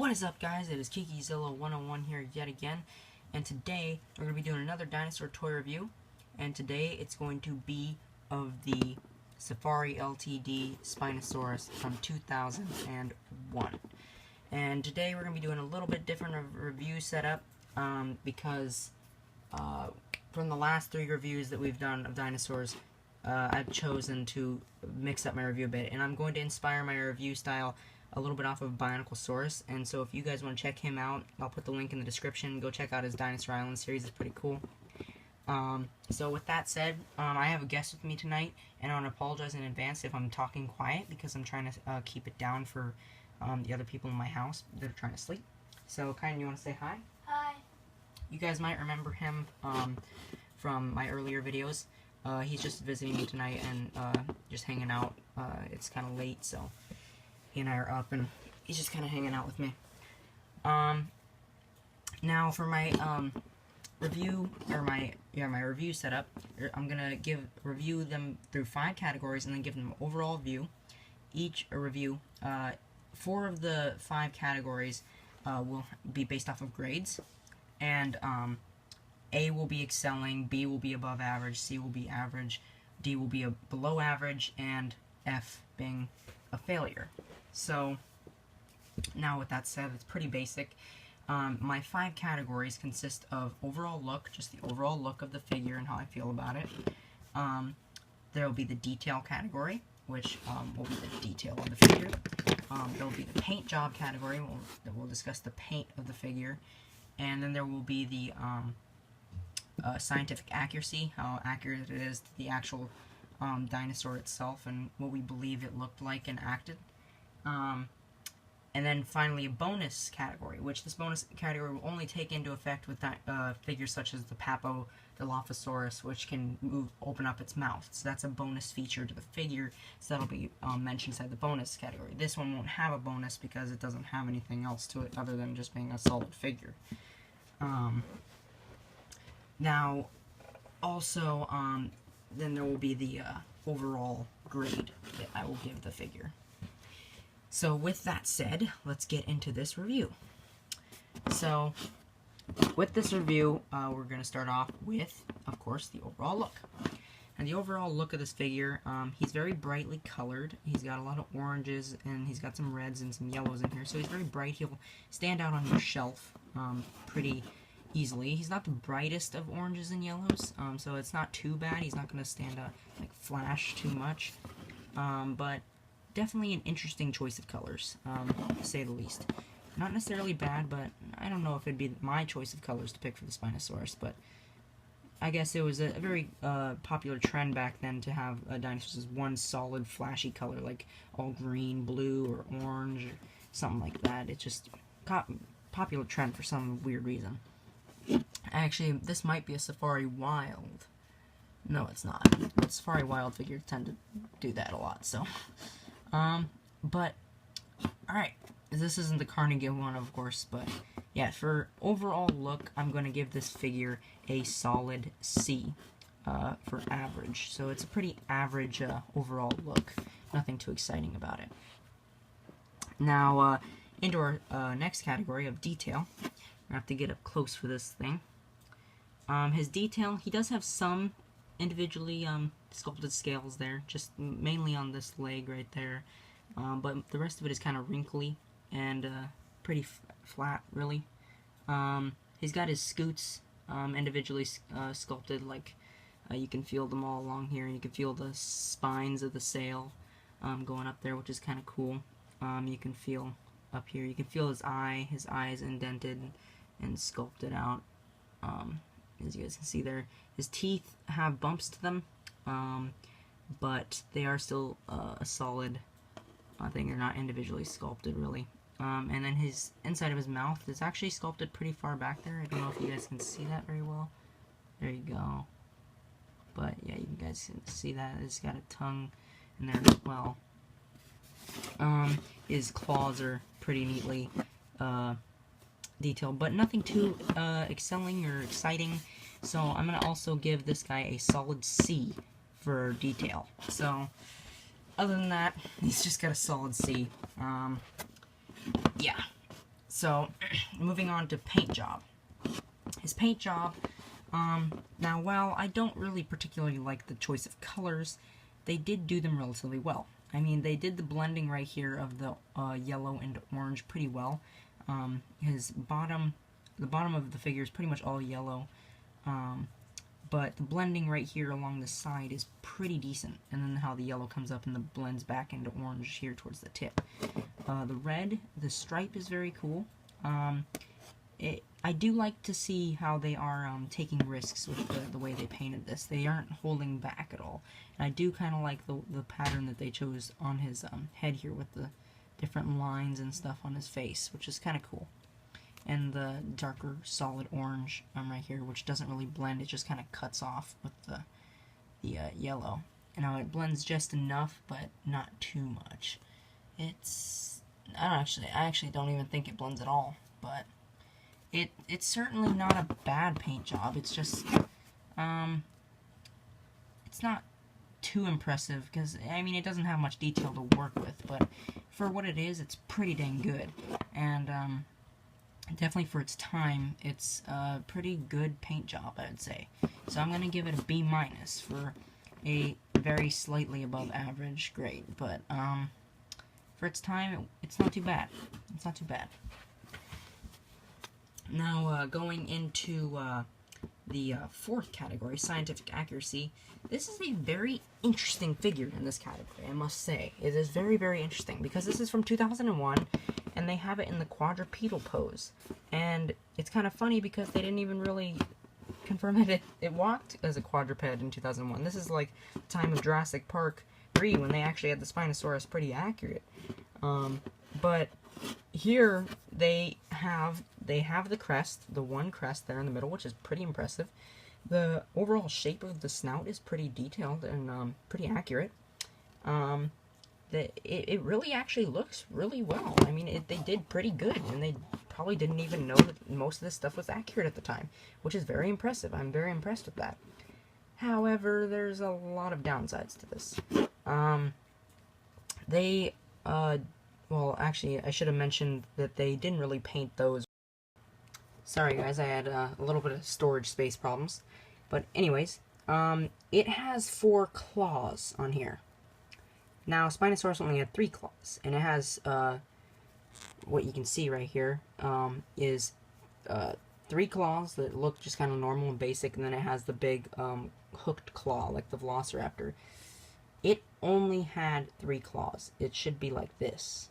What is up, guys? It is KikiZilla101 here yet again, and today we're going to be doing another dinosaur toy review, and today it's going to be of the Safari Ltd Spinosaurus from 2001. And today we're going to be doing a little bit different of a review setup, because from the last 3 reviews that we've done of dinosaurs, I've chosen to mix up my review a bit, and I'm going to inspire my review style a little bit off of Bioniclesaurus. And so if you guys want to check him out, I'll put the link in the description. Go check out his Dinosaur Island series, it's pretty cool. So with that said, I have a guest with me tonight, and I want to apologize in advance if I'm talking quiet, because I'm trying to keep it down for the other people in my house that are trying to sleep. So, Kyne, you want to say hi? Hi. You guys might remember him from my earlier videos. He's just visiting me tonight and just hanging out. It's kind of late, so he and I are up, and he's just kind of hanging out with me. Now for my review, or my review setup, I'm gonna review them through 5 categories and then give them an overall view. Each review, 4 of the 5 categories will be based off of grades, and A will be excelling, B will be above average, C will be average, D will be below average, and F being a failure. So, now with that said, it's pretty basic. My 5 categories consist of overall look, just the overall look of the figure and how I feel about it. There will be the detail category, which will be the detail of the figure. There will be the paint job category, we'll discuss the paint of the figure. And then there will be the scientific accuracy, how accurate it is to the actual dinosaur itself and what we believe it looked like and acted. And then finally a bonus category, which this bonus category will only take into effect with figures such as the Dilophosaurus, which can open up its mouth. So that's a bonus feature to the figure, so that'll be mentioned inside the bonus category. This one won't have a bonus because it doesn't have anything else to it other than just being a solid figure. Now, also, then there will be the overall grade that I will give the figure. So with that said, let's get into this review. So, with this review, we're going to start off with, of course, the overall look. And the overall look of this figure, he's very brightly colored. He's got a lot of oranges, and he's got some reds and some yellows in here. So he's very bright. He'll stand out on your shelf pretty easily. He's not the brightest of oranges and yellows, so it's not too bad. He's not going to stand out, like, flash too much. But definitely an interesting choice of colors, to say the least. Not necessarily bad, but I don't know if it'd be my choice of colors to pick for the Spinosaurus, but I guess it was a very popular trend back then to have dinosaurs as one solid flashy color, like all green, blue, or orange, or something like that. It just got popular trend for some weird reason. Actually, this might be a Safari Wild. No, it's not. But Safari Wild figures tend to do that a lot, so. But, alright, this isn't the Carnegie one, of course, but, yeah, for overall look, I'm going to give this figure a solid C, for average. So it's a pretty average, overall look. Nothing too exciting about it. Now, into our, next category of detail. I have to get up close for this thing. His detail, he does have some individually sculpted scales there, just mainly on this leg right there, but the rest of it is kind of wrinkly and pretty flat, really. He's got his scoots individually sculpted, like you can feel them all along here, and you can feel the spines of the sail going up there, which is kind of cool. You can feel up here, you can feel his eye is indented and sculpted out. As you guys can see there, his teeth have bumps to them, but they are still a solid thing. They're not individually sculpted, really. And then his inside of his mouth is actually sculpted pretty far back there. I don't know if you guys can see that very well. There you go. But yeah, you guys can see that. It's got a tongue in there as well. His claws are pretty neatly detailed, but nothing too excelling or exciting. So I'm going to also give this guy a solid C for detail. So other than that, he's just got a solid C. Yeah. So, moving on to paint job. His paint job, now while I don't really particularly like the choice of colors, they did do them relatively well. I mean, they did the blending right here of the yellow and orange pretty well. The bottom of the figure is pretty much all yellow, but the blending right here along the side is pretty decent, and then how the yellow comes up and the blends back into orange here towards the tip. The red, the stripe is very cool. I do like to see how they are taking risks with the way they painted this. They aren't holding back at all. And I do kind of like the pattern that they chose on his head here with the different lines and stuff on his face, which is kind of cool. And the darker solid orange right here, which doesn't really blend, it just kind of cuts off with the yellow. And now it blends just enough, but not too much. I actually don't even think it blends at all, but it's certainly not a bad paint job. It's just it's not too impressive because, I mean, it doesn't have much detail to work with, but for what it is, it's pretty dang good. And definitely for its time, it's a pretty good paint job, I would say. So I'm going to give it a B- for a very slightly above average grade, but for its time, it's not too bad. It's not too bad. Now, going into the fourth category, scientific accuracy, this is a very interesting figure in this category, I must say. It is very, very interesting, because this is from 2001, and they have it in the quadrupedal pose. And it's kind of funny, because they didn't even really confirm that it walked as a quadruped in 2001. This is like the time of Jurassic Park 3, when they actually had the Spinosaurus pretty accurate. But here they have the crest, the one crest there in the middle, which is pretty impressive. The overall shape of the snout is pretty detailed and pretty accurate. It really actually looks really well. I mean, they did pretty good, and they probably didn't even know that most of this stuff was accurate at the time, which is very impressive. I'm very impressed with that. However, there's a lot of downsides to this. Well, actually, I should have mentioned that they didn't really paint those. Sorry, guys, I had a little bit of storage space problems. But anyways, it has 4 claws on here. Now, Spinosaurus only had 3 claws, and it has, what you can see right here, is 3 claws that look just kind of normal and basic, and then it has the big hooked claw, like the Velociraptor. It only had 3 claws. It should be like this,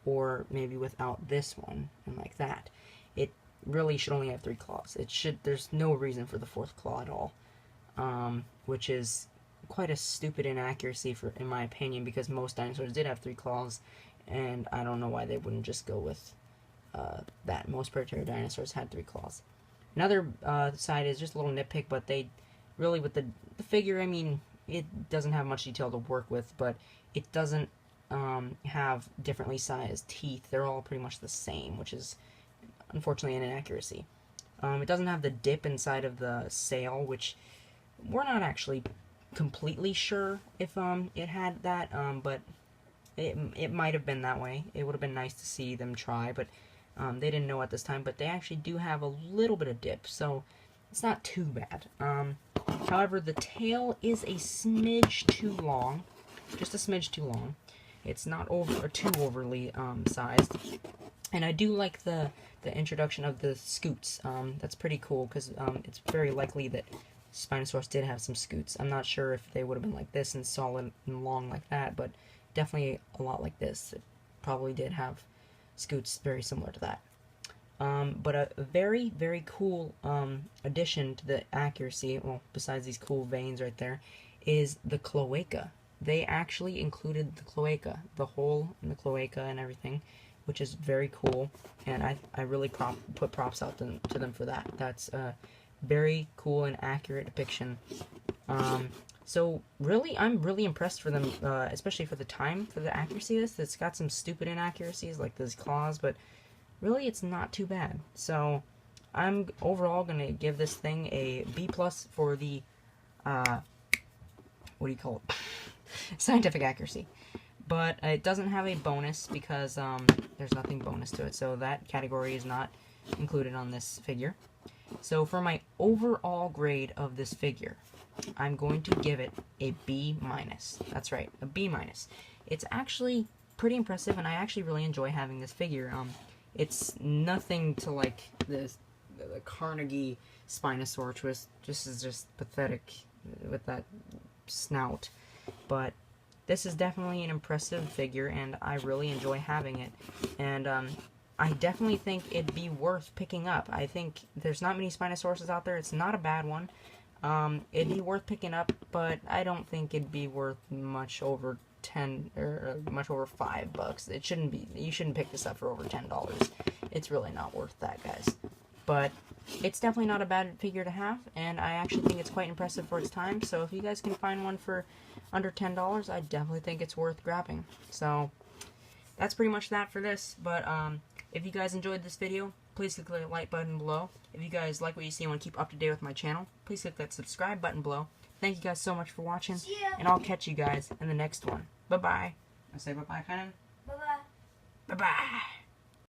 or maybe without this one, and like that. It really should only have 3 claws. There's no reason for the 4th claw at all, which is quite a stupid inaccuracy in my opinion, because most dinosaurs did have 3 claws, and I don't know why they wouldn't just go with that. Most predatory dinosaurs had 3 claws. Another side is just a little nitpick, but they really, with the figure, I mean, it doesn't have much detail to work with, but it doesn't have differently sized teeth. They're all pretty much the same, which is unfortunately an inaccuracy. It doesn't have the dip inside of the sail, which we're not actually completely sure if it had that, but it might have been that way. It would have been nice to see them try, but they didn't know at this time. But they actually do have a little bit of dip, so it's not too bad. However, the tail is a smidge too long, just a smidge too long. It's not too overly sized. And I do like the introduction of the scoots. That's pretty cool, because it's very likely that Spinosaurus did have some scoots. I'm not sure if they would have been like this and solid and long like that, but definitely a lot like this. It probably did have scoots very similar to that. But a very, very cool addition to the accuracy, well, besides these cool veins right there, is the cloaca. They actually included the cloaca, the hole in the cloaca and everything, which is very cool, and I really put props out to them for that. That's a very cool and accurate depiction. So really, I'm really impressed for them, especially for the time, for the accuracy of this. It's got some stupid inaccuracies like those claws, but really it's not too bad. So I'm overall going to give this thing a B+ for the, what do you call it? Scientific accuracy. but it doesn't have a bonus because there's nothing bonus to it, so that category is not included on this figure. So for my overall grade of this figure, I'm going to give it a B-. That's right, a B-. It's actually pretty impressive, and I actually really enjoy having this figure. It's nothing to like the Carnegie Spinosaurus, which is just pathetic with that snout. But this is definitely an impressive figure, and I really enjoy having it. And I definitely think it'd be worth picking up. I think there's not many Spinosauruses out there. It's not a bad one. It'd be worth picking up, but I don't think it'd be worth much over 10 or much over $5. It shouldn't be. You shouldn't pick this up for over $10. It's really not worth that, guys. But it's definitely not a bad figure to have, and I actually think it's quite impressive for its time. So if you guys can find one for under $10, I definitely think it's worth grabbing. So that's pretty much that for this. But if you guys enjoyed this video, please click the like button below. If you guys like what you see and want to keep up to date with my channel, please click that subscribe button below. Thank you guys so much for watching, and I'll catch you guys in the next one. Bye-bye. I say bye-bye, Kanan? Bye-bye. Bye-bye.